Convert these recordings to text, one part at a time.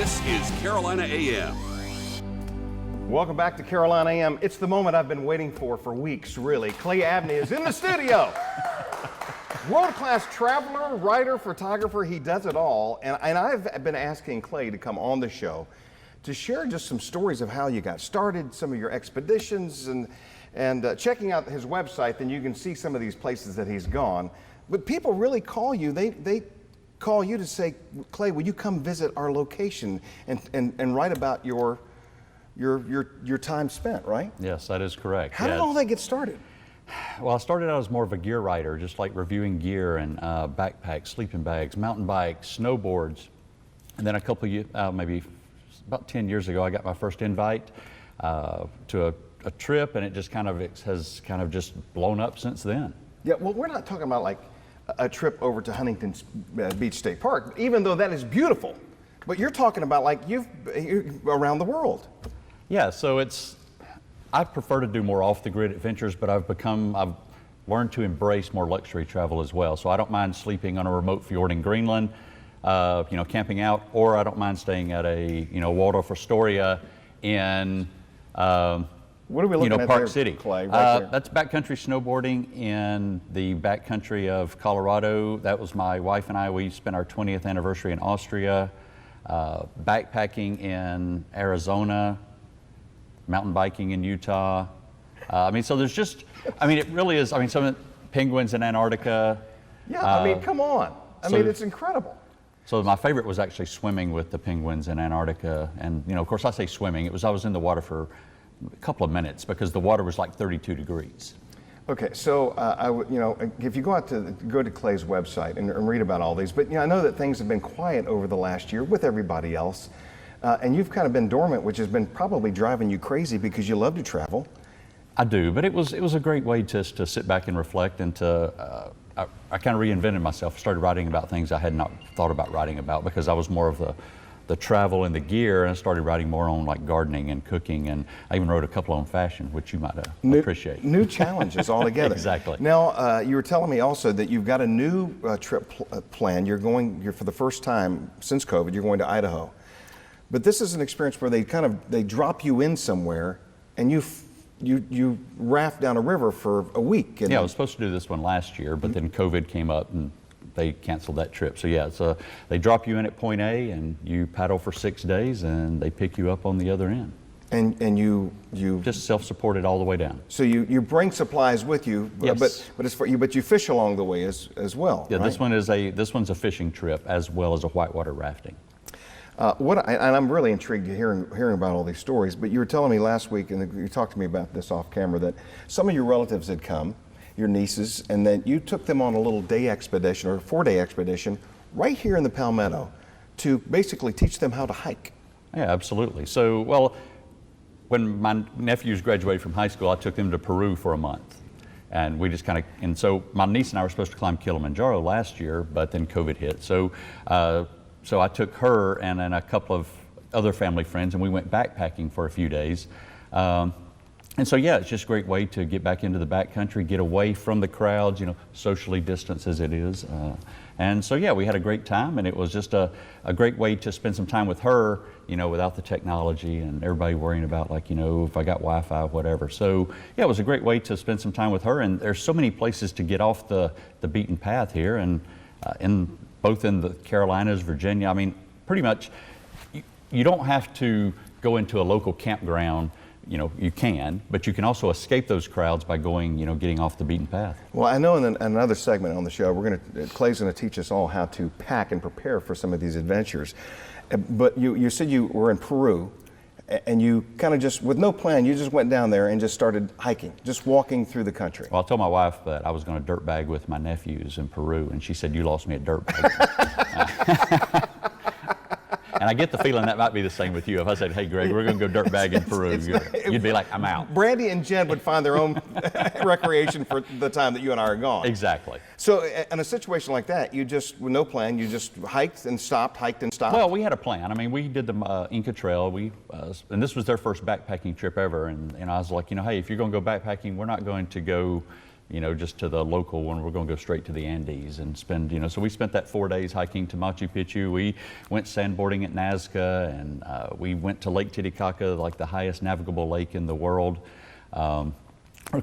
This is Carolina AM. Welcome back to Carolina AM. It's the moment I've been waiting for weeks, really. Clay Abney is in the studio. World-class traveler, writer, photographer, he does it all. And I've been asking Clay to come on the show to share just some stories of how you got started, some of your expeditions, and checking out his website, then you can see some of these places that he's gone. But people really call you. They call you to say, Clay, will you come visit our location and write about your time spent, right? Yes, that is correct. How did all that get started? Well, I started out as more of a gear writer, just like reviewing gear and backpacks, sleeping bags, mountain bikes, snowboards. And then a couple of maybe about 10 years ago, I got my first invite to a trip, and it just has just blown up since then. Yeah, well, we're not talking about like a trip over to Huntington Beach State Park, even though that is beautiful. But you're talking about like you're around the world. Yeah, so I prefer to do more off-the-grid adventures, but I've learned to embrace more luxury travel as well. So I don't mind sleeping on a remote fjord in Greenland, camping out, or I don't mind staying at a Waldorf Astoria in what are we looking at Park there, City. Clay, right there? That's backcountry snowboarding in the backcountry of Colorado. That was my wife and I. We spent our 20th anniversary in Austria, backpacking in Arizona, mountain biking in Utah. So there's it really is, some penguins in Antarctica. Yeah, come on. It's incredible. So my favorite was actually swimming with the penguins in Antarctica. And, of course I say swimming, I was in the water for a couple of minutes because the water was like 32 degrees. Okay, so if you go to Clay's website and read about all these, but I know that things have been quiet over the last year with everybody else, and you've kind of been dormant, which has been probably driving you crazy because you love to travel. I do, but it was a great way to sit back and reflect, and I kind of reinvented myself. Started writing about things I had not thought about writing about because I was more of the travel and the gear, and I started writing more on like gardening and cooking, and I even wrote a couple on fashion, which you might appreciate. New challenges altogether. Exactly. Now, you were telling me also that you've got a new trip planned. You're for the first time since COVID, you're going to Idaho. But this is an experience where they drop you in somewhere, and you raft down a river for a week. Yeah, I was supposed to do this one last year, but then COVID came up and they canceled that trip. So yeah, they drop you in at point A and you paddle for 6 days and they pick you up on the other end. And you just self-supported all the way down. So you bring supplies with you, yes. but you fish along the way as well. Yeah, right? this one's a fishing trip as well as a whitewater rafting. And I'm really intrigued hearing about all these stories, but you were telling me last week, and you talked to me about this off camera, that some of your relatives had come, your nieces, and that you took them on a little day expedition or a 4-day expedition right here in the Palmetto to basically teach them how to hike. Yeah, absolutely. So, well, when my nephews graduated from high school, I took them to Peru for a month. And we just and so my niece and I were supposed to climb Kilimanjaro last year, but then COVID hit. So I took her and then a couple of other family friends, and we went backpacking for a few days. And so, yeah, it's just a great way to get back into the backcountry, get away from the crowds, socially distanced as it is. And so, yeah, we had a great time, and it was just a great way to spend some time with her, without the technology and everybody worrying about, if I got Wi-Fi, whatever. So, yeah, it was a great way to spend some time with her, and there's so many places to get off the beaten path here, and both in the Carolinas, Virginia. Pretty much, you don't have to go into a local campground. You can, but you can also escape those crowds by going, getting off the beaten path. Well, I know in another segment on the show, Clay's going to teach us all how to pack and prepare for some of these adventures. But you said you were in Peru, and you kind of just, with no plan, you just went down there and just started hiking, just walking through the country. Well, I told my wife that I was going to dirt bag with my nephews in Peru, and she said, "You lost me at dirt bagging." And I get the feeling that might be the same with you. If I said, "Hey, Greg, we're going to go dirt bag in Peru," you'd be like, "I'm out." Brandy and Jen would find their own recreation for the time that you and I are gone. Exactly. So in a situation like that, you just, with no plan, you just hiked and stopped. Well, we had a plan. We did the Inca Trail. And this was their first backpacking trip ever. And I was like, hey, if you're going to go backpacking, we're not going to go just to the local one. We're going to go straight to the Andes and spend, so we spent that 4 days hiking to Machu Picchu. We went sandboarding at Nazca, and we went to Lake Titicaca, like the highest navigable lake in the world, or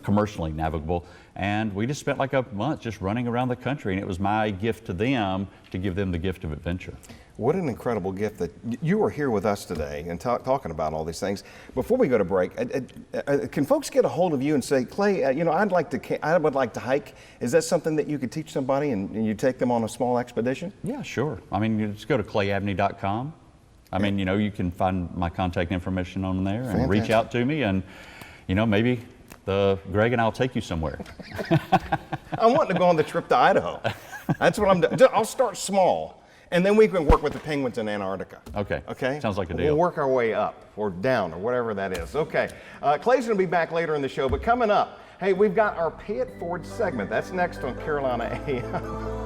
commercially navigable. And we just spent like a month just running around the country, and it was my gift to them to give them the gift of adventure. What an incredible gift that you are here with us today and talking about all these things. Before we go to break, can folks get a hold of you and say, Clay, I would like to hike. Is that something that you could teach somebody and you take them on a small expedition? Yeah, sure. I mean, you just go to clayabney.com. I mean, you can find my contact information on there and reach out to me, and maybe Greg and I'll take you somewhere. I want to go on the trip to Idaho. That's what I'm doing. I'll start small. And then we can work with the penguins in Antarctica. Okay. Okay? Sounds like a deal. We'll work our way up or down or whatever that is. Okay. Clay's going to be back later in the show, but coming up, hey, we've got our Pay It Forward segment. That's next on Carolina AM.